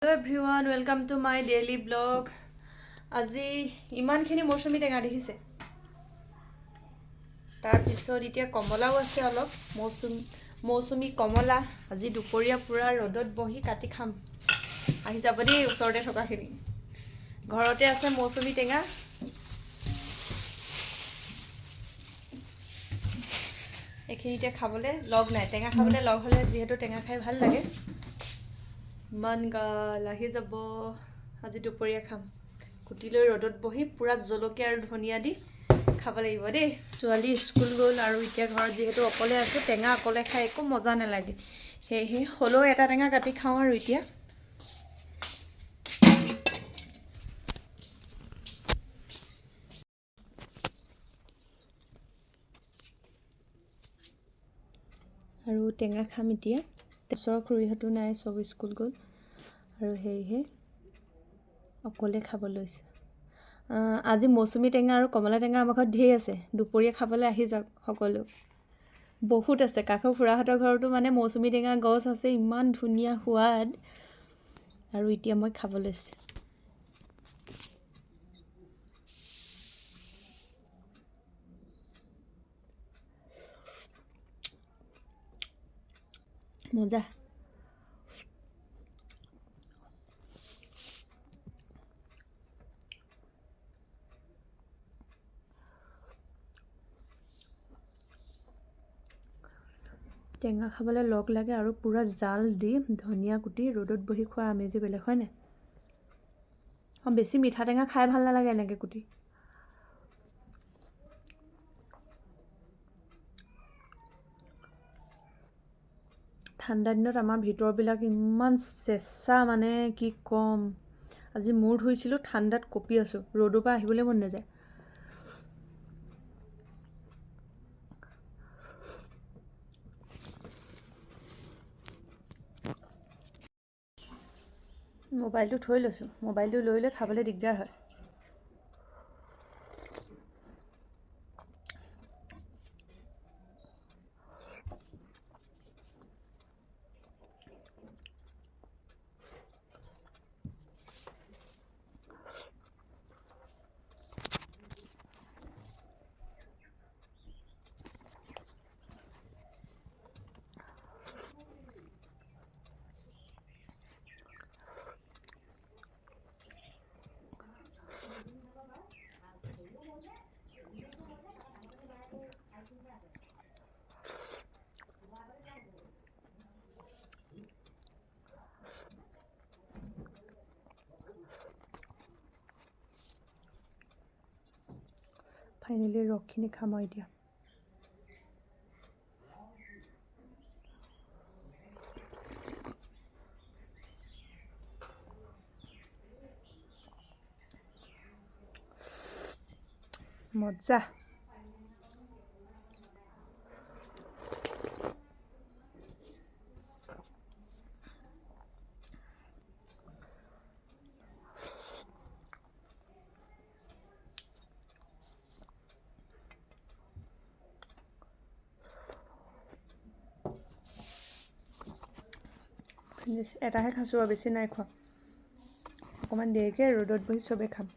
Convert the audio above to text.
Hello everyone, welcome to my daily vlog. আজি ইমানখিনি মৌচুমী টেঙা দেখিছে। তাৰ পিছত এতিয়া কমলাও আছে অলপ মৌচুমী কমলা আজি দুপৰীয়া পুৰা ৰ'দত বহি কাটি খাম। আহি যাব দেই ওচৰতে থকাখিনি। ঘৰতে আছে মৌচুমী টেঙা। এখিনিতে খাবলৈ লগ নাই। টেঙা খাবলৈ লগ হ'লে যিহেতু টেঙা খাই ভাল লাগে। মন গাল আহি যাব আজি দুপৰীয়া খাম কুটি লৈ ৰ'দত বহি পুৰা জলকীয়া আৰু ধনিয়া দি খাব লাগিব দেই। ছোৱালী স্কুল গ'ল আৰু এতিয়া ঘৰত যিহেতু অকলে আছোঁ টেঙা অকলে খাই একো মজা নালাগে, সেয়েহে হ'লেও এটা টেঙা কাটি খাওঁ আৰু এতিয়া আৰু টেঙা খাম এতিয়া। ওচৰৰ খুৰীহঁতো নাই, চব স্কুল গ'ল আৰু সেয়েহে অকলে খাব লৈছোঁ। আজি মৌচুমী টেঙা আৰু কমলা টেঙা আমাৰ ঘৰত ঢেৰ আছে। দুপৰীয়া খাবলৈ আহি যাওক সকলো। বহুত আছে। কাষৰ খুৰাহঁতৰ ঘৰতো মানে মৌচুমী টেঙা গছ আছে, ইমান ধুনীয়া সোৱাদ। আৰু এতিয়া মই খাব লৈছোঁ। মজা। টেঙা খাবলৈ লগ লাগে আৰু পুৰা জাল দি ধনিয়া কুটি ৰ'দত বহি খোৱা আমেজে বেলেগ, হয়নে? বেছি মিঠা টেঙা খাই ভাল নালাগে এনেকৈ কুটি। ঠাণ্ডা দিনত আমাৰ ভিতৰবিলাক ইমান চেঁচা, মানে কি ক'ম। আজি মূৰ ধুইছিলোঁ, ঠাণ্ডাত কঁপি আছোঁ, ৰ'দৰ পৰা আহিবলৈ মন নাযায়। মোবাইলটো থৈ লৈছোঁ, মোবাইলটো লৈ লৈ খাবলৈ দিগদাৰ হয়। ফাইনেলি ৰসখিনি খাম আৰু এতিয়া। মজা। এটাহে খাইছোঁ আৰু বেছি নাই খোৱা। অকণমান দেৰিকৈ ৰ'দত বহি চবেই খাম।